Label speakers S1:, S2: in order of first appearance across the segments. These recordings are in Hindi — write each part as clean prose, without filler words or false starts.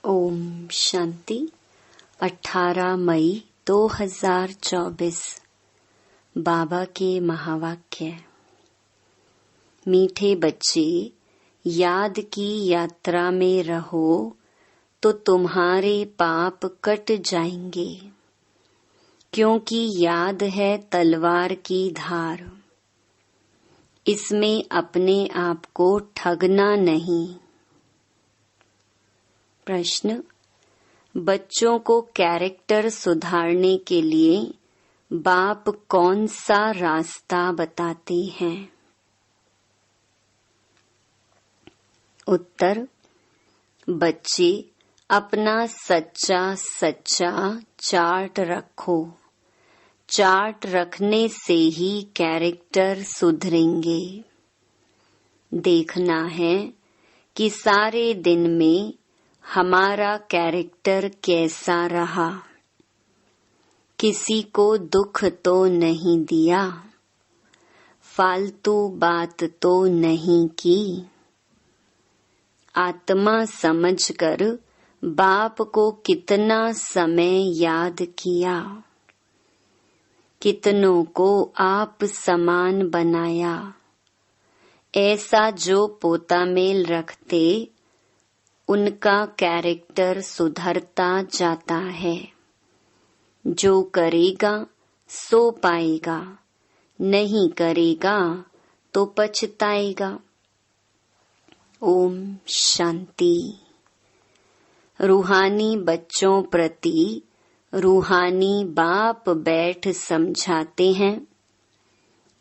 S1: ओम शांति। 18 मई 2024 बाबा के महावाक्य। मीठे बच्चे, याद की यात्रा में रहो तो तुम्हारे पाप कट जाएंगे, क्योंकि याद है तलवार की धार। इसमें अपने आप को ठगना नहीं। प्रश्न: बच्चों को कैरेक्टर सुधारने के लिए बाप कौन सा रास्ता बताते हैं? उत्तर: बच्चे अपना सच्चा चार्ट रखो। चार्ट रखने से ही कैरेक्टर सुधरेंगे। देखना है कि सारे दिन में हमारा कैरेक्टर कैसा रहा। किसी को दुख तो नहीं दिया, फालतू बात तो नहीं की। आत्मा समझकर बाप को कितना समय याद किया, कितनों को आप समान बनाया। ऐसा जो पोता मेल रखते, उनका कैरेक्टर सुधरता जाता है। जो करेगा सो पाएगा, नहीं करेगा तो पछताएगा। ओम शांति। रूहानी बच्चों प्रति रूहानी बाप बैठ समझाते हैं,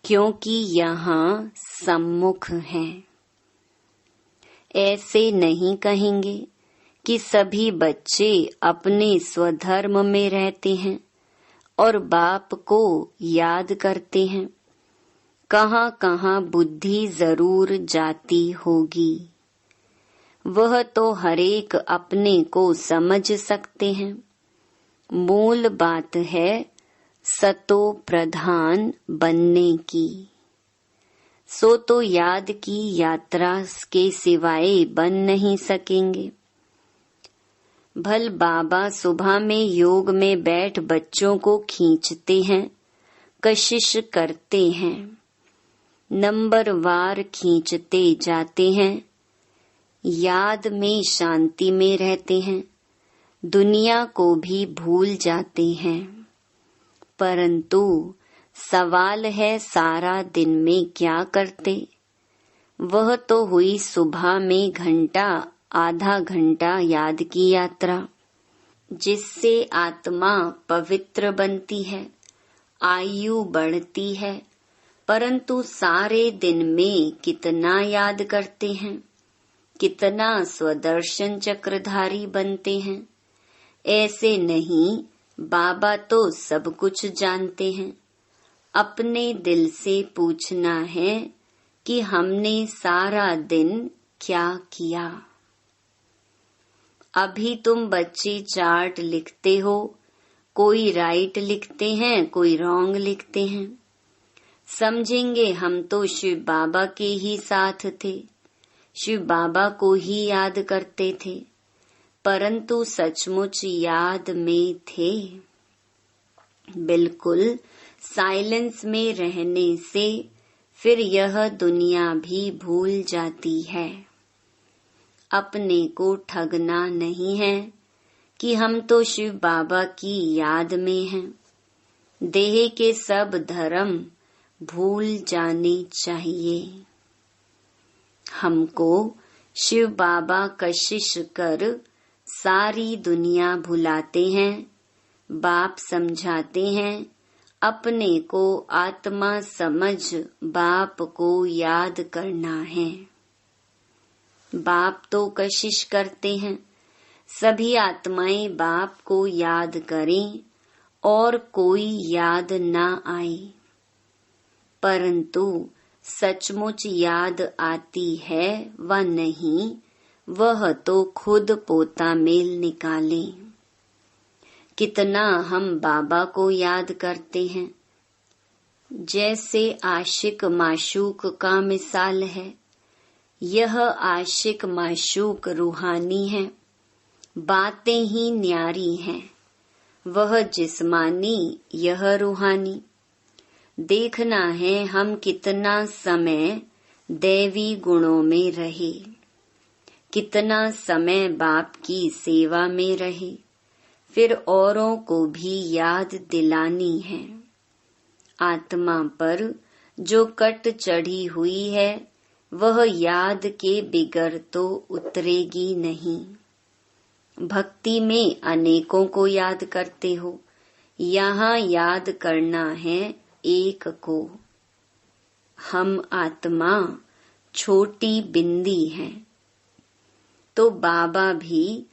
S1: क्योंकि यहाँ सम्मुख हैं। ऐसे नहीं कहेंगे कि सभी बच्चे अपने स्वधर्म में रहते हैं और बाप को याद करते हैं। कहाँ कहाँ बुद्धि जरूर जाती होगी, वह तो हरेक अपने को समझ सकते हैं। मूल बात है सतो प्रधान बनने की। सो तो याद की यात्रा के सिवाय बन नहीं सकेंगे। भल बाबा सुबह में योग में बैठ बच्चों को खींचते हैं, कशिश करते हैं, नंबरवार खींचते जाते हैं। याद में शांति में रहते हैं, दुनिया को भी भूल जाते हैं। परंतु सवाल है सारा दिन में क्या करते? वह तो हुई सुबह में घंटा आधा घंटा याद की यात्रा, जिससे आत्मा पवित्र बनती है, आयु बढ़ती है। परंतु सारे दिन में कितना याद करते हैं, कितना स्वदर्शन चक्रधारी बनते हैं? ऐसे नहीं, बाबा तो सब कुछ जानते हैं। अपने दिल से पूछना है कि हमने सारा दिन क्या किया। अभी तुम बच्चे चार्ट लिखते हो, कोई राइट लिखते हैं, कोई रॉन्ग लिखते हैं। समझेंगे हम तो शिव बाबा के ही साथ थे, शिव बाबा को ही याद करते थे, परंतु सचमुच याद में थे? बिल्कुल साइलेंस में रहने से फिर यह दुनिया भी भूल जाती है। अपने को ठगना नहीं है कि हम तो शिव बाबा की याद में हैं। देह के सब धर्म भूल जाने चाहिए। हमको शिव बाबा कशिश कर सारी दुनिया भुलाते हैं। बाप समझाते हैं, अपने को आत्मा समझ बाप को याद करना है। बाप तो कशिश करते हैं सभी आत्माएं बाप को याद करें और कोई याद ना आए, परंतु सचमुच याद आती है व नहीं, वह तो खुद पोता मेल निकालें। कितना हम बाबा को याद करते हैं। जैसे आशिक माशूक का मिसाल है। यह आशिक माशूक रूहानी है, बातें ही न्यारी हैं, वह जिस्मानी यह रूहानी। देखना है हम कितना समय दैवी गुणों में रहे, कितना समय बाप की सेवा में रहे, फिर औरों को भी याद दिलानी है। आत्मा पर जो कट चढ़ी हुई है वह याद के बिगर तो उतरेगी नहीं। भक्ति में अनेकों को याद करते हो, यहाँ याद करना है एक को। हम आत्मा छोटी बिंदी हैं, तो बाबा भी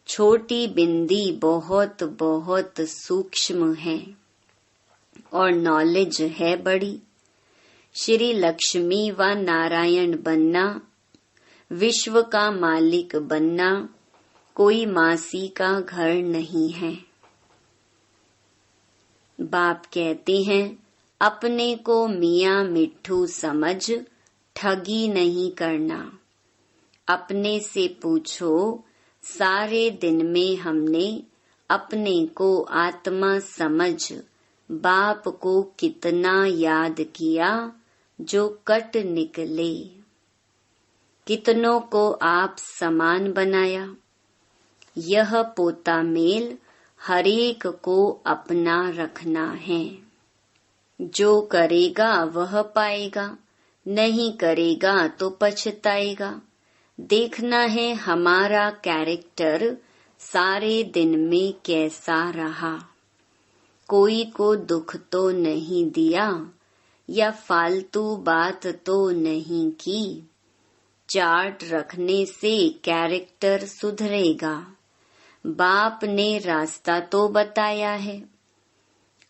S1: छोटी बिंदी बहुत बहुत सूक्ष्म है और नॉलेज है बड़ी। श्री लक्ष्मी व नारायण बनना, विश्व का मालिक बनना कोई मासी का घर नहीं है। बाप कहते हैं अपने को मियाँ मिट्ठू समझ ठगी नहीं करना। अपने से पूछो सारे दिन में हमने अपने को आत्मा समझ बाप को कितना याद किया जो कट निकले। कितनों को आप समान बनाया। यह पोता मेल हरेक को अपना रखना है। जो करेगा वह पाएगा, नहीं करेगा तो पछताएगा। देखना है हमारा कैरेक्टर सारे दिन में कैसा रहा। कोई को दुख तो नहीं दिया या फालतू बात तो नहीं की। चार्ट रखने से कैरेक्टर सुधरेगा। बाप ने रास्ता तो बताया है।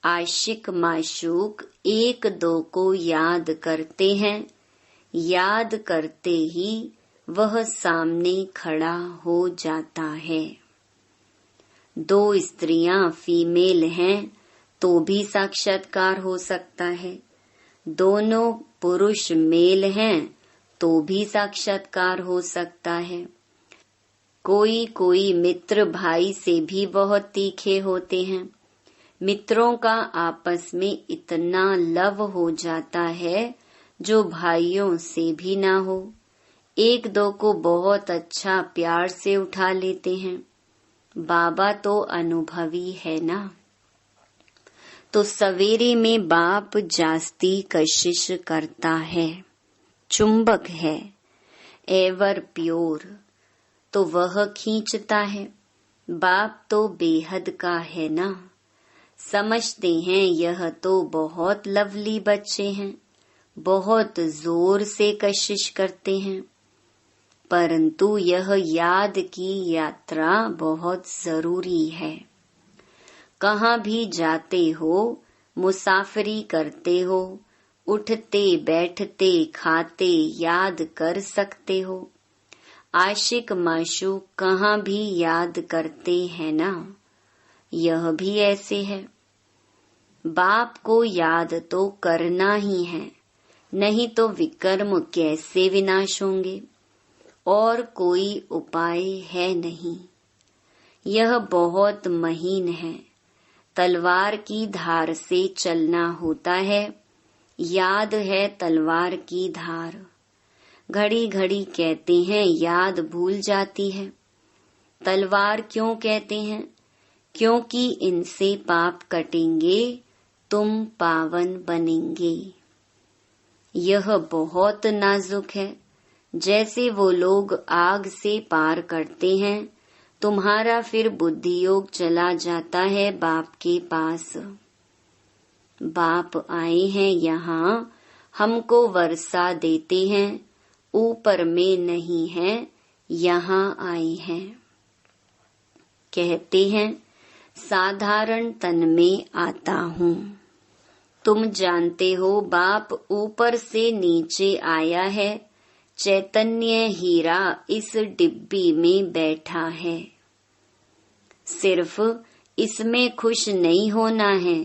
S1: आशिक माशूक एक दो को याद करते हैं, याद करते ही वह सामने खड़ा हो जाता है। दो स्त्रियां फीमेल हैं तो भी साक्षात्कार हो सकता है। दोनों पुरुष मेल हैं तो भी साक्षात्कार हो सकता है। कोई कोई मित्र भाई से भी बहुत तीखे होते हैं। मित्रों का आपस में इतना लव हो जाता है जो भाइयों से भी ना हो। एक दो को बहुत अच्छा प्यार से उठा लेते हैं। बाबा तो अनुभवी है ना। तो सवेरे में बाप जास्ती कशिश करता है। चुंबक है एवर प्योर, तो वह खींचता है। बाप तो बेहद का है ना। समझते हैं यह तो बहुत लवली बच्चे हैं, बहुत जोर से कशिश करते हैं, परंतु यह याद की यात्रा बहुत जरूरी है। कहाँ भी जाते हो, मुसाफरी करते हो, उठते बैठते खाते याद कर सकते हो। आशिक माशूक कहाँ भी याद करते हैं ना। यह भी ऐसे है। बाप को याद तो करना ही है, नहीं तो विकर्म कैसे विनाश होंगे। और कोई उपाय है नहीं। यह बहुत महीन है। तलवार की धार से चलना होता है। याद है तलवार की धार। घड़ी घड़ी कहते हैं याद भूल जाती है। तलवार क्यों कहते हैं? क्योंकि इनसे पाप कटेंगे, तुम पावन बनेंगे। यह बहुत नाजुक है। जैसे वो लोग आग से पार करते हैं, तुम्हारा फिर बुद्धि योग चला जाता है बाप के पास। बाप आए हैं यहाँ, हमको वर्षा देते हैं, ऊपर में नहीं है, यहाँ आए हैं। कहते हैं साधारण तन में आता हूँ। तुम जानते हो बाप ऊपर से नीचे आया है। चैतन्य हीरा इस डिब्बी में बैठा है। सिर्फ इसमें खुश नहीं होना है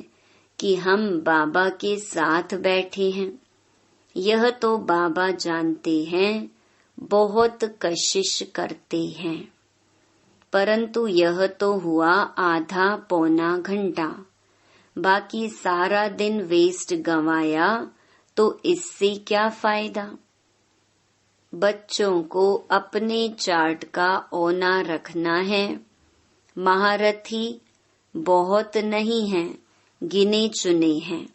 S1: कि हम बाबा के साथ बैठे हैं। यह तो बाबा जानते हैं, बहुत कशिश करते हैं, परंतु यह तो हुआ आधा पौना घंटा, बाकी सारा दिन वेस्ट गंवाया तो इससे क्या फायदा। बच्चों को अपने चार्ट का औना रखना है। महारथी बहुत नहीं हैं, गिने चुने हैं।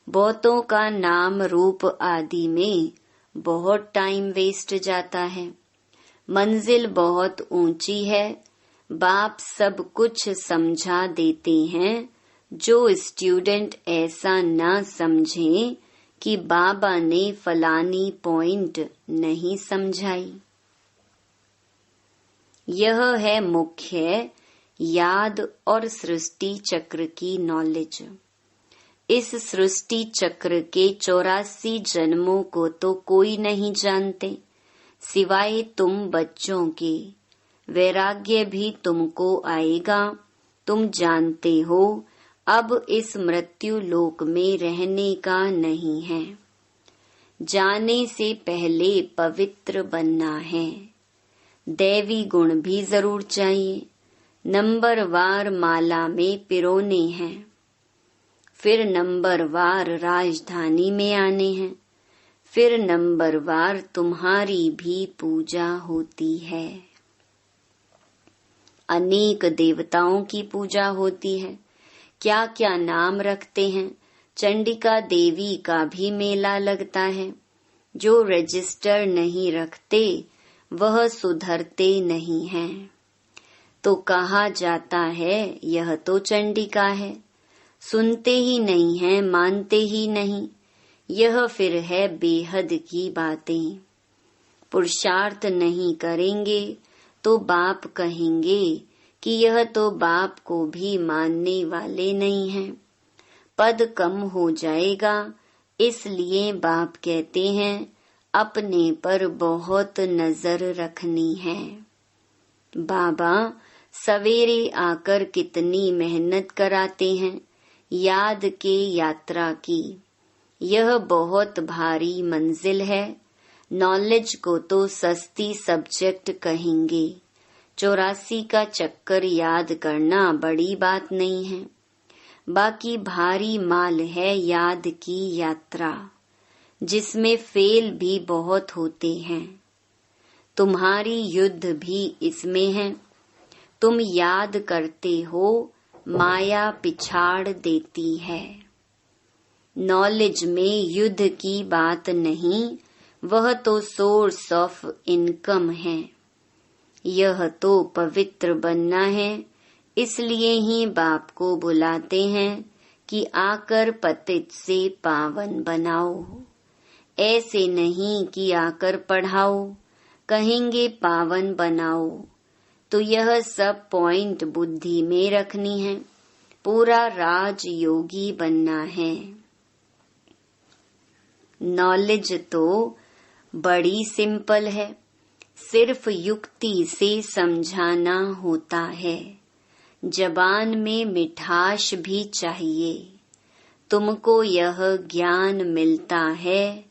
S1: बहुतों का नाम रूप आदि में बहुत टाइम वेस्ट जाता है। मंजिल बहुत ऊंची है। बाप सब कुछ समझा देते हैं। जो स्टूडेंट ऐसा न समझे कि बाबा ने फलानी पॉइंट नहीं समझाई। यह है मुख्य याद और सृष्टि चक्र की नॉलेज। इस सृष्टि चक्र के 84 जन्मों को तो कोई नहीं जानते सिवाय तुम बच्चों के। वैराग्य भी तुमको आएगा। तुम जानते हो अब इस मृत्यु लोक में रहने का नहीं है। जाने से पहले पवित्र बनना है। दैवी गुण भी जरूर चाहिए। नंबरवार माला में पिरोने हैं। फिर नंबरवार राजधानी में आने हैं। फिर नंबरवार तुम्हारी भी पूजा होती है। अनेक देवताओं की पूजा होती है। क्या क्या नाम रखते हैं। चंडिका देवी का भी मेला लगता है। जो रजिस्टर नहीं रखते वह सुधरते नहीं हैं। तो कहा जाता है यह तो चंडिका है। सुनते ही नहीं हैं, मानते ही नहीं। यह फिर है बेहद की बातें। पुरुषार्थ नहीं करेंगे तो बाप कहेंगे कि यह तो बाप को भी मानने वाले नहीं हैं। पद कम हो जाएगा, इसलिए बाप कहते हैं अपने पर बहुत नजर रखनी है। बाबा सवेरे आकर कितनी मेहनत कराते हैं याद के यात्रा की। यह बहुत भारी मंजिल है। नॉलेज को तो सस्ती सब्जेक्ट कहेंगे। 84 का चक्कर याद करना बड़ी बात नहीं है। बाकी भारी माल है याद की यात्रा, जिसमें फेल भी बहुत होते हैं। तुम्हारी युद्ध भी इसमें है। तुम याद करते हो, माया पिछाड़ देती है। नॉलेज में युद्ध की बात नहीं, वह तो सोर्स ऑफ इनकम है। यह तो पवित्र बनना है। इसलिए ही बाप को बुलाते हैं कि आकर पतित से पावन बनाओ। ऐसे नहीं कि आकर पढ़ाओ, कहेंगे पावन बनाओ। तो यह सब पॉइंट बुद्धि में रखनी है। पूरा राजयोगी बनना है। नॉलेज तो बड़ी सिंपल है। सिर्फ युक्ति से समझाना होता है। जबान में मिठास भी चाहिए। तुमको यह ज्ञान मिलता है,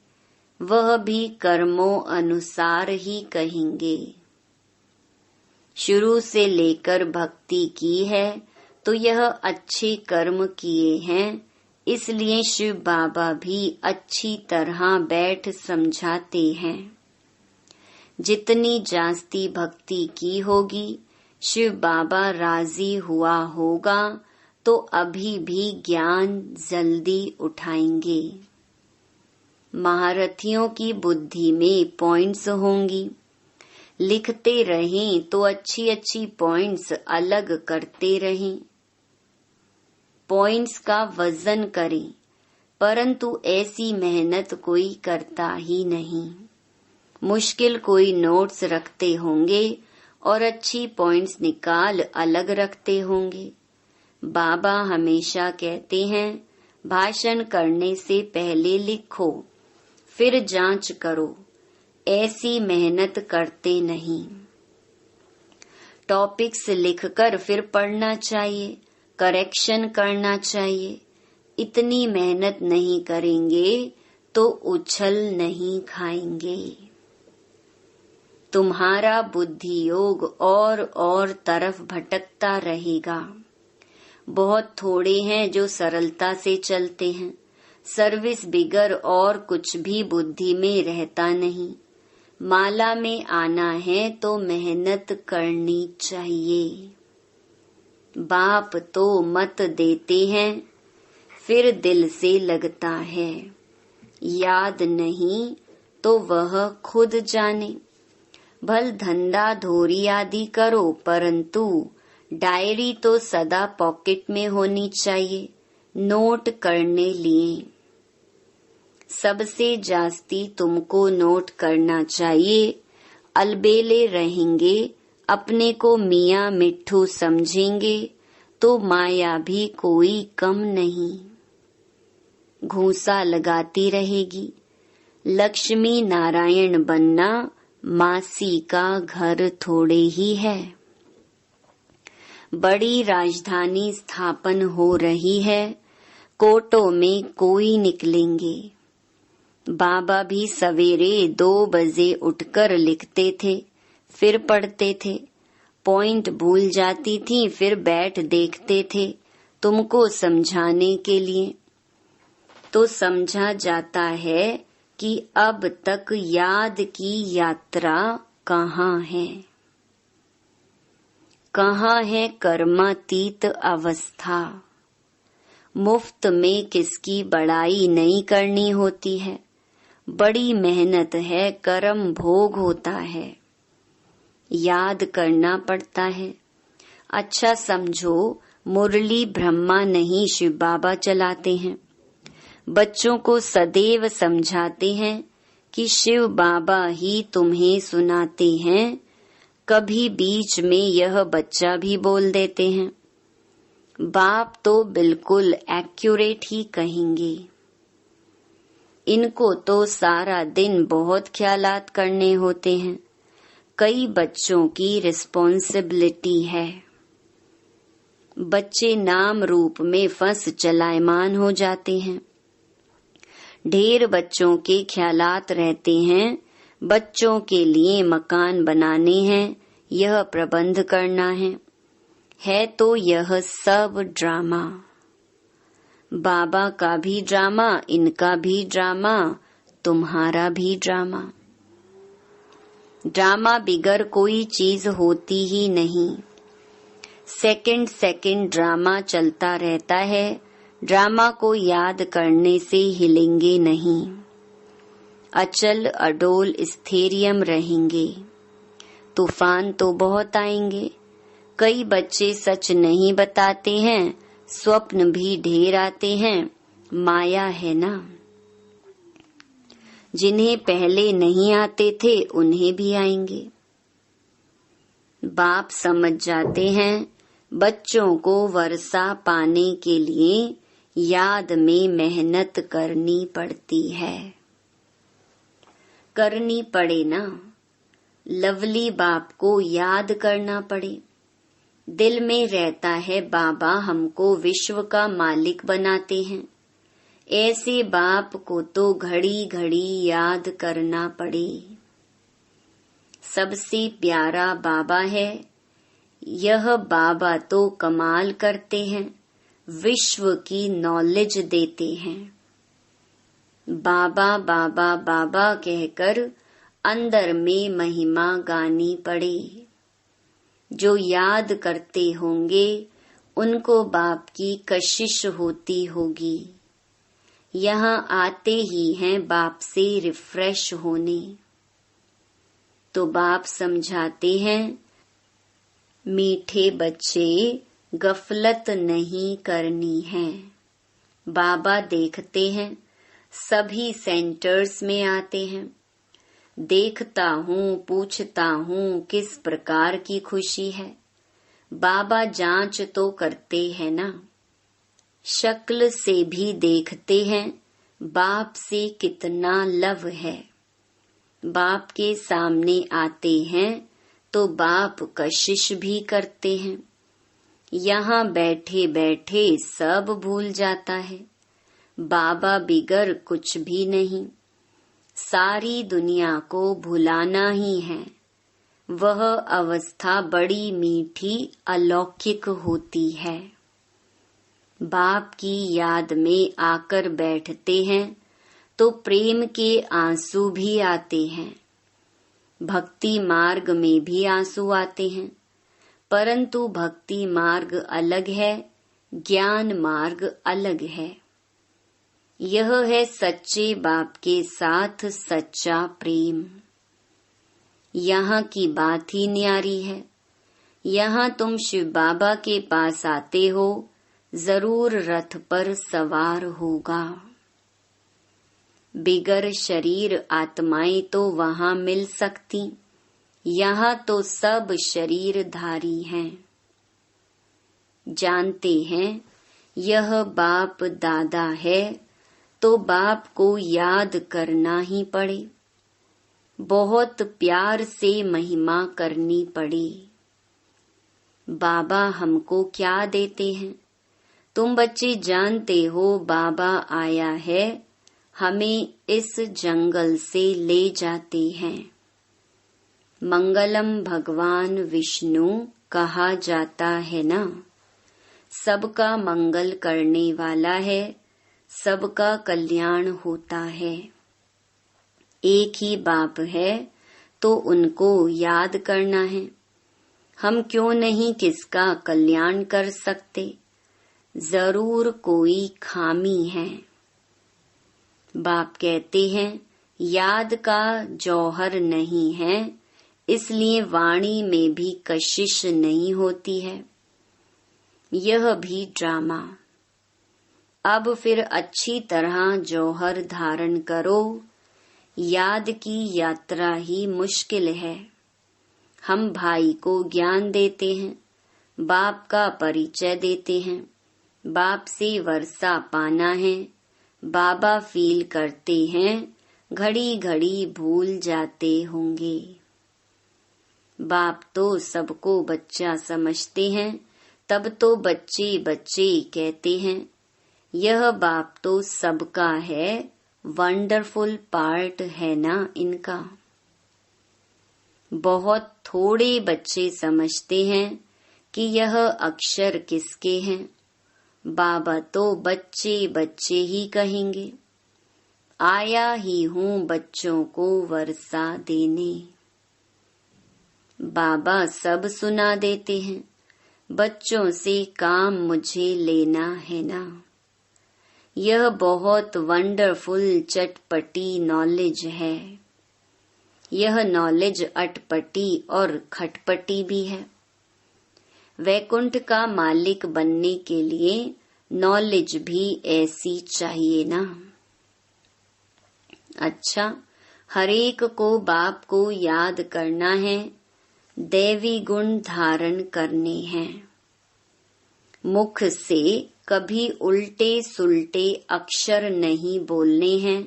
S1: वह भी कर्मों अनुसार ही कहेंगे। शुरू से लेकर भक्ति की है तो यह अच्छे कर्म किए हैं। इसलिए शिव बाबा भी अच्छी तरह बैठ समझाते हैं। जितनी जास्ती भक्ति की होगी, शिव बाबा राजी हुआ होगा तो अभी भी ज्ञान जल्दी उठाएंगे। महारथियों की बुद्धि में पॉइंट्स होंगी। लिखते रहें तो अच्छी अच्छी पॉइंट्स अलग करते रहें। पॉइंट्स का वजन करें, परंतु ऐसी मेहनत कोई करता ही नहीं। मुश्किल कोई नोट्स रखते होंगे और अच्छी पॉइंट्स निकाल अलग रखते होंगे। बाबा हमेशा कहते हैं भाषण करने से पहले लिखो, फिर जांच करो। ऐसी मेहनत करते नहीं। टॉपिक्स लिखकर फिर पढ़ना चाहिए, करेक्शन करना चाहिए। इतनी मेहनत नहीं करेंगे तो उछल नहीं खाएंगे। तुम्हारा बुद्धि योग और तरफ भटकता रहेगा। बहुत थोड़े हैं जो सरलता से चलते हैं। सर्विस बिगर और कुछ भी बुद्धि में रहता नहीं। माला में आना है तो मेहनत करनी चाहिए। बाप तो मत देते हैं, फिर दिल से लगता है। याद नहीं तो वह खुद जाने। भल धंधा धोरी आदि करो, परंतु डायरी तो सदा पॉकेट में होनी चाहिए, नोट करने लिए। सबसे जास्ती तुमको नोट करना चाहिए। अलबेले रहेंगे, अपने को मियाँ मिट्ठू समझेंगे तो माया भी कोई कम नहीं। घूसा लगाती रहेगी। लक्ष्मी नारायण बनना मासी का घर थोड़े ही है। बड़ी राजधानी स्थापन हो रही है, कोटों में कोई निकलेंगे। बाबा भी सवेरे 2 बजे उठकर लिखते थे, फिर पढ़ते थे। पॉइंट भूल जाती थी, फिर बैठ देखते थे तुमको समझाने के लिए। तो समझा जाता है कि अब तक याद की यात्रा कहाँ है। कहाँ है कर्मातीत अवस्था। मुफ्त में किसकी बड़ाई नहीं करनी होती है। बड़ी मेहनत है, कर्म भोग होता है, याद करना पड़ता है। अच्छा समझो, मुरली ब्रह्मा नहीं शिव बाबा चलाते हैं। बच्चों को सदैव समझाते हैं कि शिव बाबा ही तुम्हें सुनाते हैं। कभी बीच में यह बच्चा भी बोल देते हैं। बाप तो बिल्कुल एक्यूरेट ही कहेंगे। इनको तो सारा दिन बहुत ख्यालात करने होते हैं। कई बच्चों की रिस्पॉन्सिबिलिटी है। बच्चे नाम रूप में फंस चलायमान हो जाते हैं। ढेर बच्चों के ख्यालात रहते हैं। बच्चों के लिए मकान बनाने हैं, यह प्रबंध करना है तो यह सब ड्रामा। बाबा का भी ड्रामा, इनका भी ड्रामा, तुम्हारा भी ड्रामा। ड्रामा बिगर कोई चीज होती ही नहीं। सेकंड ड्रामा चलता रहता है। ड्रामा को याद करने से हिलेंगे नहीं। अचल अडोल स्थैर्यम रहेंगे। तूफान तो बहुत आएंगे। कई बच्चे सच नहीं बताते हैं, स्वप्न भी ढेर आते हैं। माया है ना। जिन्हें पहले नहीं आते थे उन्हें भी आएंगे। बाप समझ जाते हैं बच्चों को वर्षा पाने के लिए याद में मेहनत करनी पड़ती है। करनी पड़े ना। लवली बाप को याद करना पड़े। दिल में रहता है बाबा हमको विश्व का मालिक बनाते हैं। ऐसे बाप को तो घड़ी घड़ी याद करना पड़े। सबसे प्यारा बाबा है। यह बाबा तो कमाल करते हैं, विश्व की नॉलेज देते हैं। बाबा बाबा बाबा कहकर अंदर में महिमा गानी पड़े। जो याद करते होंगे उनको बाप की कशिश होती होगी। यहाँ आते ही हैं बाप से रिफ्रेश होने। तो बाप समझाते हैं मीठे बच्चे गफलत नहीं करनी है। बाबा देखते हैं सभी सेंटर्स में आते हैं। देखता हूँ, पूछता हूँ किस प्रकार की खुशी है। बाबा जांच तो करते हैं ना। शक्ल से भी देखते हैं बाप से कितना लव है। बाप के सामने आते हैं तो बाप कशिश भी करते हैं। यहाँ बैठे बैठे सब भूल जाता है। बाबा बिगर कुछ भी नहीं। सारी दुनिया को भुलाना ही है। वह अवस्था बड़ी मीठी अलौकिक होती है। बाप की याद में आकर बैठते हैं तो प्रेम के आंसू भी आते हैं। भक्ति मार्ग में भी आंसू आते हैं, परंतु भक्ति मार्ग अलग है, ज्ञान मार्ग अलग है। यह है सच्चे बाप के साथ सच्चा प्रेम। यहाँ की बात ही न्यारी है। यहाँ तुम शिव बाबा के पास आते हो, जरूर रथ पर सवार होगा। बिगर शरीर आत्माएं तो वहाँ मिल सकती, यहाँ तो सब शरीरधारी हैं। जानते हैं यह बाप दादा है, तो बाप को याद करना ही पड़े, बहुत प्यार से महिमा करनी पड़े। बाबा हमको क्या देते हैं? तुम बच्चे जानते हो बाबा आया है, हमें इस जंगल से ले जाते हैं। मंगलम भगवान विष्णु कहा जाता है ना, सबका मंगल करने वाला है, सबका कल्याण होता है। एक ही बाप है तो उनको याद करना है। हम क्यों नहीं किसका कल्याण कर सकते? जरूर कोई खामी है। बाप कहते हैं याद का जौहर नहीं है, इसलिए वाणी में भी कशिश नहीं होती है। यह भी ड्रामा। अब फिर अच्छी तरह जौहर धारण करो। याद की यात्रा ही मुश्किल है। हम भाई को ज्ञान देते हैं, बाप का परिचय देते हैं, बाप से वर्षा पाना है। बाबा फील करते हैं घड़ी घड़ी भूल जाते होंगे। बाप तो सबको बच्चा समझते हैं, तब तो बच्चे बच्चे कहते हैं। यह बाप तो सबका है, वंडरफुल पार्ट है ना इनका। बहुत थोड़े बच्चे समझते हैं कि यह अक्षर किसके हैं। बाबा तो बच्चे बच्चे ही कहेंगे। आया ही हूँ बच्चों को वर्षा देने। बाबा सब सुना देते हैं, बच्चों से काम मुझे लेना है ना। यह बहुत वंडरफुल चटपटी नॉलेज है। यह नॉलेज अटपटी और खटपटी भी है। वैकुंठ का मालिक बनने के लिए नॉलेज भी ऐसी चाहिए ना। अच्छा, हरेक को बाप को याद करना है, दैवी गुण धारण करने हैं। मुख से कभी उल्टे सुल्टे अक्षर नहीं बोलने हैं,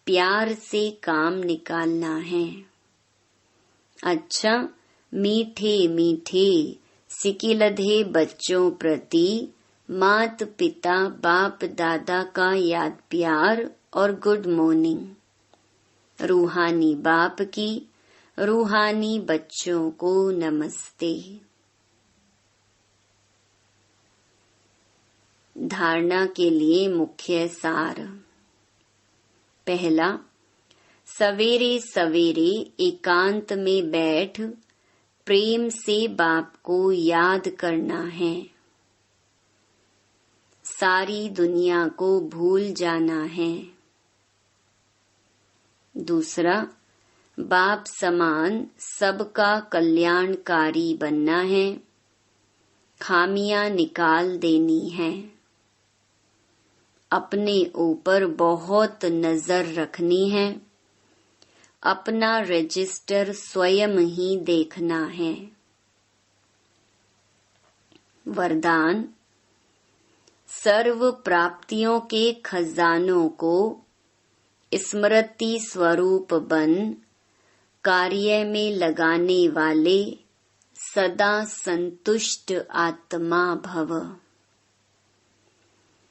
S1: प्यार से काम निकालना है। अच्छा, मीठे मीठे सिकिलधे बच्चों प्रति मात पिता बाप दादा का याद प्यार और गुड मॉर्निंग। रूहानी बाप की रूहानी बच्चों को नमस्ते। धारणा के लिए मुख्य सार। पहला, सवेरे सवेरे एकांत में बैठ प्रेम से बाप को याद करना है। सारी दुनिया को भूल जाना है। दूसरा, बाप समान सबका कल्याणकारी बनना है, खामियां निकाल देनी है। अपने ऊपर बहुत नजर रखनी है, अपना रजिस्टर स्वयं ही देखना है। वरदान, सर्व प्राप्तियों के खजानों को स्मृति स्वरूप बन कार्य में लगाने वाले सदा संतुष्ट आत्मा भव।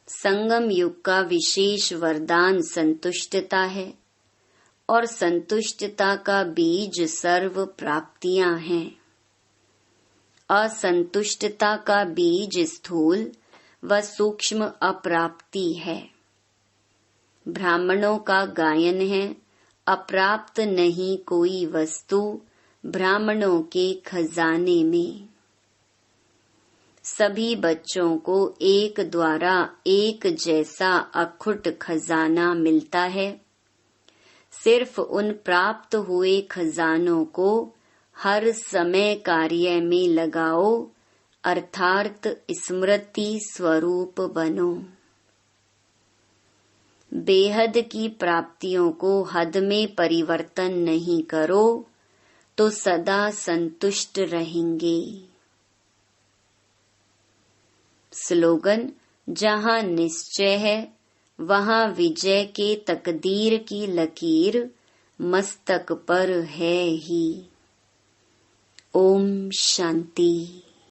S1: संगम युग का विशेष वरदान संतुष्टता है और संतुष्टता का बीज सर्व प्राप्तियां हैं। असंतुष्टता का बीज स्थूल व सूक्ष्म अप्राप्ति है। ब्राह्मणों का गायन है, अप्राप्त नहीं कोई वस्तु ब्राह्मणों के खजाने में। सभी बच्चों को एक द्वारा एक जैसा अखुट खजाना मिलता है। सिर्फ उन प्राप्त हुए खजानों को हर समय कार्य में लगाओ, अर्थात स्मृति स्वरूप बनो। बेहद की प्राप्तियों को हद में परिवर्तन नहीं करो तो सदा संतुष्ट रहेंगे। स्लोगन: जहाँ निश्चय है वहाँ विजय के तकदीर की लकीर मस्तक पर है ही। ओम शांति।